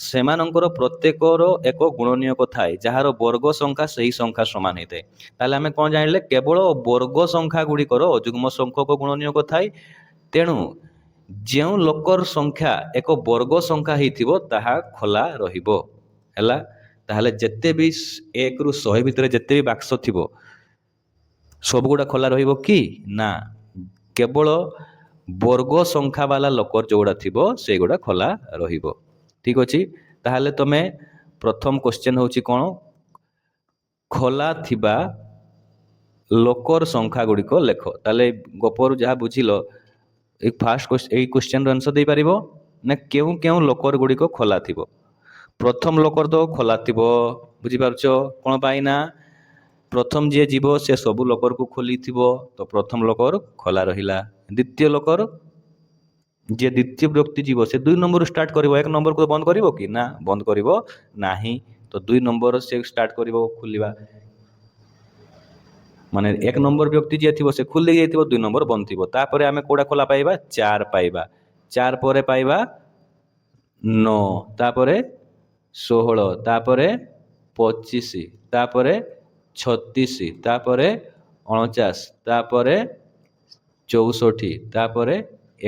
ସେମାନଙ୍କର ପ୍ରତ୍ୟେକର ଏକ ଗୁଣନୀୟକ ଥାଏ ଯାହାର ବର୍ଗ ସଂଖ୍ୟା ସେହି ସଂଖ୍ୟା ସମାନ ହେଇଥାଏ। ତାହେଲେ ଆମେ କ'ଣ ଜାଣିଲେ? କେବଳ ବର୍ଗ ସଂଖ୍ୟା ଗୁଡ଼ିକର ଅଯୁଗ୍ମ ସଂଖ୍ୟକ ଗୁଣନୀୟକ ଥାଏ। ତେଣୁ ଯେଉଁ ଲୋକର ସଂଖ୍ୟା ଏକ ବର୍ଗ ସଂଖ୍ୟା ହେଇଥିବ ତାହା ଖୋଲା ରହିବ ହେଲା। ତାହେଲେ ଯେତେ ବି 1ରୁ 100 ଭିତରେ ଯେତେ ବି ବାକ୍ସ ଥିବ ସବୁଗୁଡ଼ା ଖୋଲା ରହିବ କି? ନା, କେବଳ ବର୍ଗ ସଂଖ୍ୟା ବାଲା ଲୋକର ଯେଉଁଗୁଡ଼ା ଥିବ ସେଇଗୁଡ଼ା ଖୋଲା ରହିବ। ଠିକ ଅଛି। ତାହେଲେ ତମେ ପ୍ରଥମ କ୍ୱେଶ୍ଚନ ହେଉଛି କ'ଣ? ଖୋଲା ଥିବା ଲୋକର ସଂଖ୍ୟା ଗୁଡ଼ିକ ଲେଖ। ତାହେଲେ ଗପରୁ ଯାହା ବୁଝିଲ ଏଇ ଫାର୍ଷ୍ଟ ଏଇ କ୍ୱେଶ୍ଚନର ଆନ୍ସର ଦେଇପାରିବ ନା କେଉଁ କେଉଁ ଲୋକର ଗୁଡ଼ିକ ଖୋଲା ଥିବ? ପ୍ରଥମ ଲୋକର ତ ଖୋଲା ଥିବ, ବୁଝିପାରୁଛ? କ'ଣ ପାଇଁ ନା ପ୍ରଥମ ଯିଏ ଯିବ ସେ ସବୁ ଲୋକରକୁ ଖୋଲିଥିବ, ତ ପ୍ରଥମ ଲୋକର ଖୋଲା ରହିଲା। ଦ୍ୱିତୀୟ ଲୋକର ଯିଏ ଦ୍ୱିତୀୟ ବ୍ୟକ୍ତି ଯିବ ସେ 2 ନମ୍ବରରୁ ଷ୍ଟାର୍ଟ କରିବ, 1 ନମ୍ବରକୁ ବନ୍ଦ କରିବ କି? ନା, ବନ୍ଦ କରିବ ନାହିଁ। ତ 2 ନମ୍ବର ସେ ଷ୍ଟାର୍ଟ କରିବ ଖୋଲିବା। ମାନେ 1 ନମ୍ବର ବ୍ୟକ୍ତି ଯିଏ ଥିବ ସେ ଖୋଲି ଯାଇଥିବ, 2 ନମ୍ବର ବନ୍ଦ ଥିବ। ତାପରେ ଆମେ କୋଉଟା ଖୋଲା ପାଇବା? 4 ପାଇବା। 4 ପରେ ପାଇବା 9, ତାପରେ 16, ତାପରେ 25, ତାପରେ 36, ତାପରେ 49, ତାପରେ 64, ତାପରେ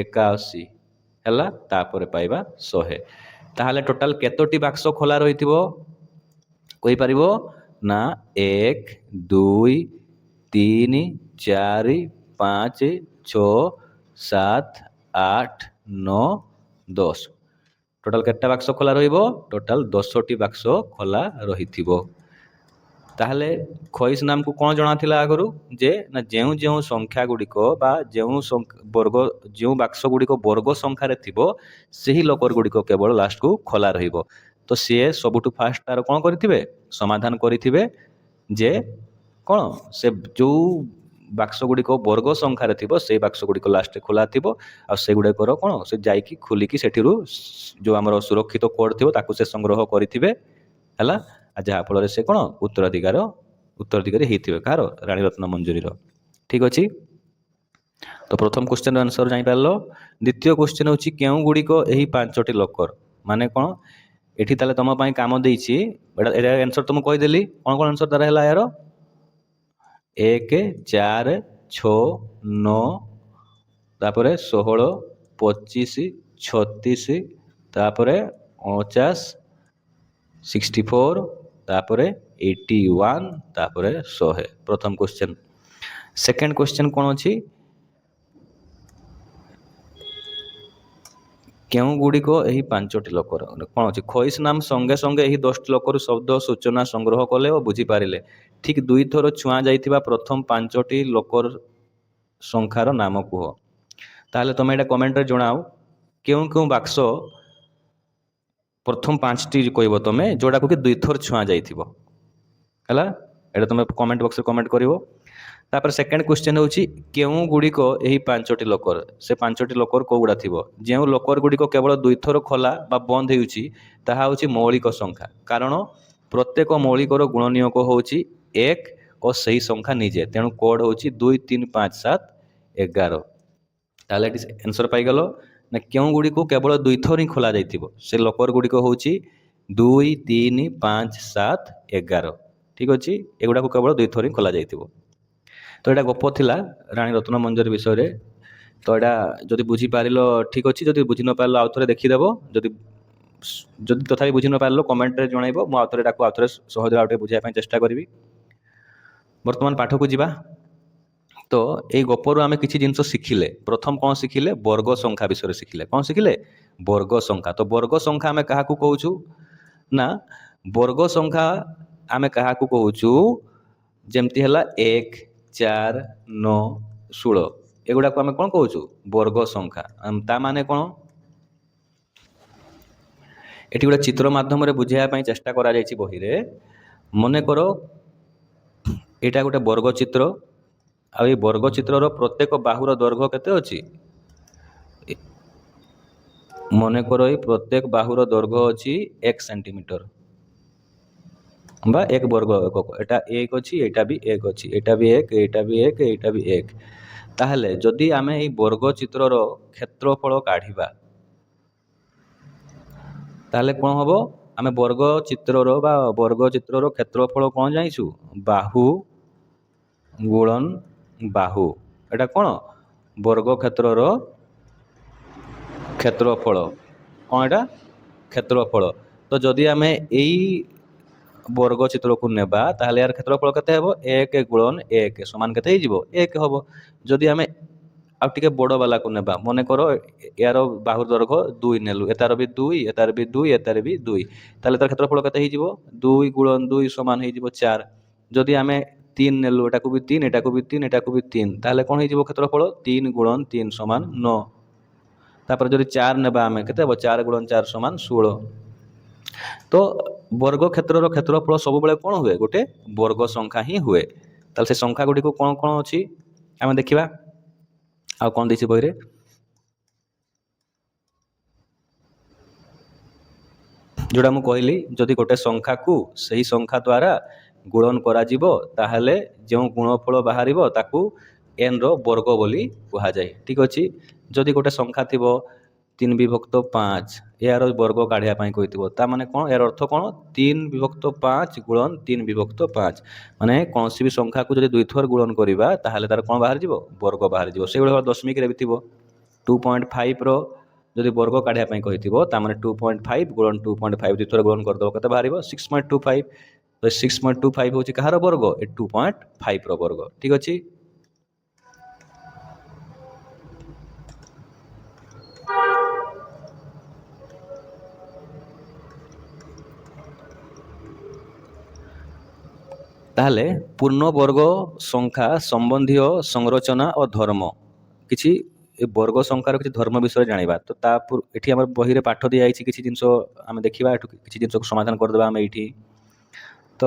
81 ହେଲା, ତାପରେ ପାଇବା 100। ତାହେଲେ ଟୋଟାଲ କେତୋଟି ବାକ୍ସ ଖୋଲା ରହିଥିବ କହିପାରିବ? ନା 1, 2, 3, 4, 5, 6, 7, 8, 9, 10। ଟୋଟାଲ କେତେଟା ବାକ୍ସ ଖୋଲା ରହିବ? ଟୋଟାଲ 10ଟି ବାକ୍ସ ଖୋଲା ରହିଥିବ। ତାହେଲେ ଖଇସ୍ ନାମକୁ କ'ଣ ଜଣାଥିଲା ଆଗରୁ? ଯେ ନା ଯେଉଁ ଯେଉଁ ସଂଖ୍ୟା ଗୁଡ଼ିକ ବା ଯେଉଁ ବାକ୍ସ ଗୁଡ଼ିକ ବର୍ଗ ସଂଖ୍ୟାରେ ଥିବ ସେହି ଲୋକର ଗୁଡ଼ିକ କେବଳ ଲାଷ୍ଟକୁ ଖୋଲା ରହିବ। ତ ସିଏ ସବୁଠୁ ଫାଷ୍ଟ ତାର କ'ଣ କରିଥିବେ? ସମାଧାନ କରିଥିବେ ଯେ କ'ଣ ସେ ଯେଉଁ ବାକ୍ସ ଗୁଡ଼ିକ ବର୍ଗ ସଂଖ୍ୟାରେ ଥିବ ସେଇ ବାକ୍ସ ଗୁଡ଼ିକ ଲାଷ୍ଟରେ ଖୋଲା ଥିବ, ଆଉ ସେଗୁଡ଼ିକର କ'ଣ ସେ ଯାଇକି ଖୋଲିକି ସେଠିରୁ ଯେଉଁ ଆମର ସୁରକ୍ଷିତ କୋଡ଼ ଥିବ ତାକୁ ସେ ସଂଗ୍ରହ କରିଥିବେ ହେଲା। ଆଉ ଯାହାଫଳରେ ସେ କ'ଣ ଉତ୍ତରାଧିକାରୀ ହେଇଥିବେ କାହାର? ରାଣୀ ରତ୍ନ ମଞ୍ଜୁରୀର। ଠିକ ଅଛି। ତ ପ୍ରଥମ କ୍ୱେଶ୍ଚନର ଆନ୍ସର ଜାଣିପାରିଲ। ଦ୍ୱିତୀୟ କ୍ୱେଶ୍ଚନ ହେଉଛି କେଉଁ ଗୁଡ଼ିକ ଏହି 5ଟି ଲୋକର? ମାନେ କ'ଣ ଏଠି ତାହେଲେ ତମ ପାଇଁ କାମ ଦେଇଛି, ଏଟା ଆନ୍ସର ତ ମୁଁ କହିଦେଲି। କ'ଣ କ'ଣ ଆନ୍ସର ତାର ହେଲା ଏହାର? 1, 4, 6, 9, ତାପରେ 16, 25, 36, ତାପରେ 49, 64, ତାପରେ 81, ତାପରେ 100। ପ୍ରଥମ କ୍ୱେଶ୍ଚନ। ସେକେଣ୍ଡ କ୍ୱେଶ୍ଚନ କ'ଣ ଅଛି? କେଉଁ ଗୁଡ଼ିକ ଏହି ପାଞ୍ଚଟି ଲୋକର କ'ଣ ଅଛି ଖଇସ୍ ନାମ ସଙ୍ଗେ ସଙ୍ଗେ ଏହି 10ଟି ଲୋକରୁ ଶବ୍ଦ ସୂଚନା ସଂଗ୍ରହ କଲେ ଓ ବୁଝିପାରିଲେ। ଠିକ୍ ଦୁଇଥର ଛୁଆଁ ଯାଇଥିବା ପ୍ରଥମ 5ଟି ଲୋକର ସଂଖ୍ୟାର ନାମ କୁହ। ତାହେଲେ ତୁମେ ଏଇଟା କମେଣ୍ଟରେ ଜଣାଅ କେଉଁ କେଉଁ ବାକ୍ସ ପ୍ରଥମ 5ଟି କହିବ ତୁମେ ଯେଉଁଟାକୁ କି ଦୁଇଥର ଛୁଆଁ ଯାଇଥିବ ହେଲା। ଏଇଟା ତୁମେ କମେଣ୍ଟ ବକ୍ସରେ କମେଣ୍ଟ କରିବ। ତାପରେ ସେକେଣ୍ଡ କ୍ୱେଶ୍ଚନ୍ ହେଉଛି କେଉଁ ଗୁଡ଼ିକ ଏହି 5ଟି ଲୋକର ସେ 5ଟି ଲୋକର କେଉଁଗୁଡ଼ା ଥିବ। ଯେଉଁ ଲୋକର ଗୁଡ଼ିକ କେବଳ ଦୁଇଥର ଖୋଲା ବା ବନ୍ଦ ହେଉଛି ତାହା ହେଉଛି ମୌଳିକ ସଂଖ୍ୟା, କାରଣ ପ୍ରତ୍ୟେକ ମୌଳିକର ଗୁଣନୀୟକ ହେଉଛି 1 ଓ ସେହି ସଂଖ୍ୟା ନିଜେ। ତେଣୁ କୋଡ୍ ହେଉଛି 2 3 5 7 11। ତାହେଲେ ଏଠି ଆନ୍ସର ପାଇଗଲ ନା କେଉଁ ଗୁଡ଼ିକୁ କେବଳ ଦୁଇଥର ହିଁ ଖୋଲା ଯାଇଥିବ ସେ ଲୋକର ଗୁଡ଼ିକ ହେଉଛି 2 3 5 7 11। ଠିକ୍ ଅଛି, ଏଗୁଡ଼ାକୁ କେବଳ ଦୁଇଥର ହିଁ ଖୋଲା ଯାଇଥିବ। ତ ଏଇଟା ଗପ ଥିଲା ରାଣୀ ରତ୍ନମଞ୍ଜରୀ ବିଷୟରେ। ତ ଏଇଟା ଯଦି ବୁଝିପାରିଲ ଠିକ୍ ଅଛି, ଯଦି ବୁଝି ନ ପାରିଲ ଆଉ ଥରେ ଦେଖିଦେବ। ଯଦି ଯଦି ତଥାପି ବୁଝି ନ ପାରିଲ କମେଣ୍ଟରେ ଜଣାଇବ, ମୁଁ ଆଉ ଥରେ ଏଟାକୁ ଆଉ ଥରେ ସହଜରେ ଆଉ ଟିକେ ବୁଝିବା ପାଇଁ ଚେଷ୍ଟା କରିବି। ବର୍ତ୍ତମାନ ପାଠକୁ ଯିବା। ତ ଏଇ ଗପରୁ ଆମେ କିଛି ଜିନିଷ ଶିଖିଲେ। ପ୍ରଥମ କ'ଣ ଶିଖିଲେ? ବର୍ଗ ସଂଖ୍ୟା ବିଷୟରେ ଶିଖିଲେ। କ'ଣ ଶିଖିଲେ? ବର୍ଗ ସଂଖ୍ୟା। ତ ବର୍ଗ ସଂଖ୍ୟା ଆମେ କାହାକୁ କହୁଛୁ ନା ବର୍ଗ ସଂଖ୍ୟା ଆମେ କାହାକୁ କହୁଛୁ ଯେମିତି ହେଲା 1 4 9 16 ଏଗୁଡ଼ାକୁ ଆମେ କ'ଣ କହୁଛୁ? ବର୍ଗ ସଂଖ୍ୟା। ତା ମାନେ କ'ଣ? ଏଠି ଗୋଟେ ଚିତ୍ର ମାଧ୍ୟମରେ ବୁଝାଇବା ପାଇଁ ଚେଷ୍ଟା କରାଯାଇଛି ବହିରେ। ମନେକର ଏଇଟା ଗୋଟେ ବର୍ଗ ଚିତ୍ର, ଆଉ ଏଇ ବର୍ଗ ଚିତ୍ରର ପ୍ରତ୍ୟେକ ବାହୁର ଦୈର୍ଘ୍ୟ କେତେ ଅଛି? ମନେକର ଏଇ ପ୍ରତ୍ୟେକ ବାହୁର ଦୈର୍ଘ୍ୟ ଅଛି 1 ସେଣ୍ଟିମିଟର ବା 1 ବର୍ଗ ଏକକ। ଏଟା 1 ଅଛି, ଏଇଟା ବି 1 ଅଛି, ଏଇଟା ବି 1, ଏଇଟା ବି 1, ଏଇଟା ବି 1। ତାହେଲେ ଯଦି ଆମେ ଏଇ ବର୍ଗ ଚିତ୍ରର କ୍ଷେତ୍ରଫଳ କାଢ଼ିବା ତାହେଲେ କ'ଣ ହେବ? ଆମେ ବର୍ଗ ଚିତ୍ରର କ୍ଷେତ୍ରଫଳ କ'ଣ ଜାଣିଛୁ? ବାହୁ ଗୁଣନ ବାହୁ। ଏଇଟା କ'ଣ? ବର୍ଗ କ୍ଷେତ୍ରର କ୍ଷେତ୍ରଫଳ। କ'ଣ ଏଇଟା? କ୍ଷେତ୍ରଫଳ। ତ ଯଦି ଆମେ ଏଇ ବର୍ଗ ଚିତ୍ରକୁ ନେବା ତାହେଲେ ଏହାର କ୍ଷେତ୍ରଫଳ କେତେ ହେବ? 1 ଗୁଣନ 1 ସମାନ କେତେ ହେଇଯିବ? 1 ହେବ। ଯଦି ଆମେ ଆଉ ଟିକେ ବଡ଼ ବାଲାକୁ ନେବା, ମନେକର ଏହାର ବାହୁର ଦୈର୍ଘ୍ୟ 2 ନେଲୁ, ଏତାର ବି 2, ଏତାର ବି 2, ଏତାର ବି 2, ତାହେଲେ ତାର କ୍ଷେତ୍ରଫଳ କେତେ ହେଇଯିବ? 2 ଗୁଣନ 2 ସମାନ ହେଇଯିବ 4। ଯଦି ଆମେ 3 ନେଲୁ, ଏଟାକୁ ବି 3, ଏଟାକୁ ବି 3, ଏଟାକୁ ବି 3, ତାହେଲେ କ'ଣ ହେଇଯିବ କ୍ଷେତ୍ରଫଳ? 3 ଗୁଣନ 3 ସମାନ 9। ତାପରେ ଯଦି 4 ନେବା ଆମେ କେତେ ହେବ? 4 ଗୁଣନ 4 ସମାନ 16। ତ ବର୍ଗ କ୍ଷେତ୍ରର କ୍ଷେତ୍ରଫଳ ସବୁବେଳେ କ'ଣ ହୁଏ? ଗୋଟେ ବର୍ଗ ସଂଖ୍ୟା ହିଁ ହୁଏ। ତାହେଲେ ସେ ସଂଖ୍ୟା ଗୁଡ଼ିକୁ କ'ଣ କ'ଣ ଅଛି ଆମେ ଦେଖିବା। ଆଉ କ'ଣ ଦେଇଛି ବହିରେ? ଯେଉଁଟା ମୁଁ କହିଲି, ଯଦି ଗୋଟେ ସଂଖ୍ୟାକୁ ସେହି ସଂଖ୍ୟା ଦ୍ୱାରା ଗୁଣନ କରାଯିବ ତାହେଲେ ଯେଉଁ ଗୁଣଫଳ ବାହାରିବ ତାକୁ n ର ବର୍ଗ ବୋଲି କୁହାଯାଏ। ଠିକ୍ ଅଛି। ଯଦି ଗୋଟେ ସଂଖ୍ୟା ଥିବ 3/5, ଏହାର ବର୍ଗ କାଢ଼ିବା ପାଇଁ କହିଥିବ, ତା ମାନେ କ'ଣ? ଏହାର ଅର୍ଥ କ'ଣ? 3/5 ଗୁଣନ 3/5। ମାନେ କୌଣସି ବି ସଂଖ୍ୟାକୁ ଯଦି ଦୁଇଥର ଗୁଣନ କରିବା ତାହେଲେ ତାର କ'ଣ ବାହାରିଯିବ? ବର୍ଗ ବାହାରିଯିବ। ସେଇଭଳି ଦଶମିକରେ ବି ଥିବ 2.5ର ଯଦି ବର୍ଗ କାଢ଼ିବା ପାଇଁ କହିଥିବ ତାମାନେ 2.5 ଗୁଣନ 2.5 ଦୁଇଥର ଗୁଣନ କରିଦେବ, କେତେ ବାହାରିବ? 6.25। ତ 6.25 ହେଉଛି କାହାର ବର୍ଗ? ଏ 2.5ର ବର୍ଗ। ଠିକ୍ ଅଛି। ତାହେଲେ ପୂର୍ଣ୍ଣବର୍ଗ ସଂଖ୍ୟା ସମ୍ବନ୍ଧୀୟ ସଂରଚନା ଓ ଧର୍ମ। କିଛି ଏ ବର୍ଗ ସଂଖ୍ୟାର କିଛି ଧର୍ମ ବିଷୟରେ ଜାଣିବା। ତ ଏଠି ଆମର ବହିରେ ପାଠ ଦିଆଯାଇଛି କିଛି ଜିନିଷ ଆମେ ଦେଖିବା। ଏଠୁ କିଛି ଜିନିଷକୁ ସମାଧାନ କରିଦେବା ଆମେ ଏଇଠି। ତ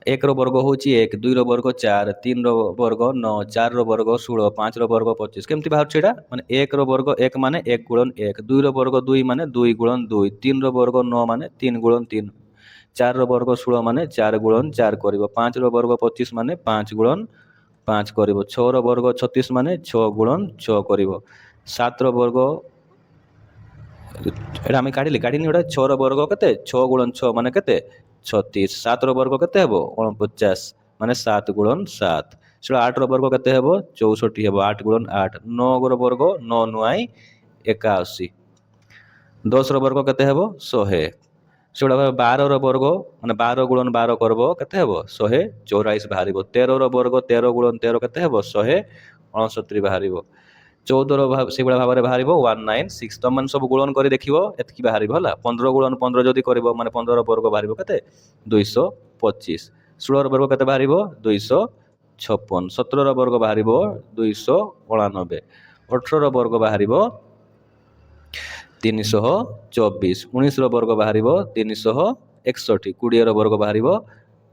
1ର ବର୍ଗ ହେଉଛି 1, 2ର ବର୍ଗ 4, 3ର ବର୍ଗ 9, 4ର ବର୍ଗ 16, 5ର ବର୍ଗ 25। କେମିତି ବାହାରୁଛି ଏଇଟା? ମାନେ 1ର ବର୍ଗ 1 ମାନେ 1 ଗୁଣନ 1, 2ର ବର୍ଗ 2 ମାନେ 2 ଗୁଣନ 2, 3ର ବର୍ଗ 9 ମାନେ 3 ଗୁଣନ 3, 4ର ବର୍ଗ 16 ମାନେ 4 ଗୁଣନ 4 କରିବ, 5ର ବର୍ଗ 25 ମାନେ 5 ଗୁଣନ 5 କରିବ, 6ର ବର୍ଗ 36 ମାନେ 6 ଗୁଣନ 6 କରିବ, 7ର ବର୍ଗ ଏଇଟା ଆମେ କାଢ଼ିନି ଏଇଟା 6ର ବର୍ଗ କେତେ? 6 ଗୁଣନ 6 ମାନେ କେତେ? 36। 7ର ବର୍ଗ କେତେ ହେବ? 49 ମାନେ 7 ଗୁଣନ 7। ସେଟା 8ର ବର୍ଗ କେତେ ହେବ? 64 ହେବ, 8 ଗୁଣନ 8। 9ର ବର୍ଗ 9 9 81। 10ର ବର୍ଗ କେତେ ହେବ? 100। ସେଗୁଡ଼ା 12ର ବର୍ଗ ମାନେ 12 ଗୁଣନ 12 କରିବ କେତେ ହେବ? 124 ବାହାରିବ। 13ର ବର୍ଗ 13 ଗୁଣନ 13 କେତେ ହେବ? 169 ବାହାରିବ। 14 ସେଇଭଳିଆ ଭାବରେ ବାହାରିବ 196। ତମମାନେ ସବୁ ଗୁଣନ କରି ଦେଖିବ ଏତିକି ବାହାରିବ ହେଲା। 15 ଗୁଣନ 15 ଯଦି କରିବ ମାନେ 15 ବର୍ଗ ବାହାରିବ କେତେ 225। 16ର ବର୍ଗ କେତେ ବାହାରିବ 256। 17ର ବର୍ଗ ବାହାରିବ 289। 18ର ବର୍ଗ ବାହାରିବ 324। 19ର ବର୍ଗ ବାହାରିବ 361। 20ର ବର୍ଗ ବାହାରିବ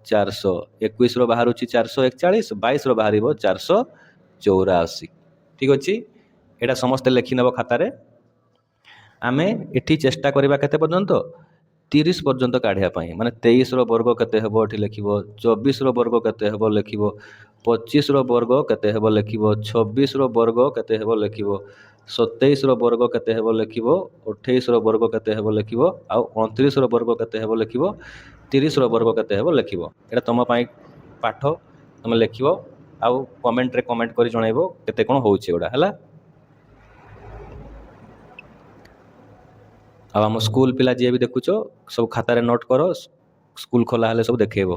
400। 21ର ବାହାରୁଛି 441। 22ର ବାହାରିବ 484। ଠିକ ଅଛି, ଏଇଟା ସମସ୍ତେ ଲେଖିନେବ ଖାତାରେ। ଆମେ ଏଠି ଚେଷ୍ଟା କରିବା କେତେ ପର୍ଯ୍ୟନ୍ତ 30 ପର୍ଯ୍ୟନ୍ତ କାଢ଼ିବା ପାଇଁ। ମାନେ 23ର ବର୍ଗ କେତେ ହେବ ଏଠି ଲେଖିବ, 24ର ବର୍ଗ କେତେ ହେବ ଲେଖିବ, 25ର ବର୍ଗ କେତେ ହେବ ଲେଖିବ, 26ର ବର୍ଗ କେତେ ହେବ ଲେଖିବ, 27ର ବର୍ଗ କେତେ ହେବ ଲେଖିବ, 28ର ବର୍ଗ କେତେ ହେବ ଲେଖିବ, ଆଉ 29ର ବର୍ଗ କେତେ ହେବ ଲେଖିବ, 30ର ବର୍ଗ କେତେ ହେବ ଲେଖିବ। ଏଇଟା ତୁମ ପାଇଁ ପାଠ, ତୁମେ ଲେଖିବ ଆଉ କମେଣ୍ଟରେ କମେଣ୍ଟ କରି ଜଣାଇବ କେତେ କ'ଣ ହେଉଛି ଏଗୁଡ଼ା ହେଲା। ଆଉ ଆମ ସ୍କୁଲ ପିଲା ଯିଏ ବି ଦେଖୁଛ ସବୁ ଖାତାରେ ନୋଟ୍ କର, ସ୍କୁଲ ଖୋଲା ହେଲେ ସବୁ ଦେଖେଇବ।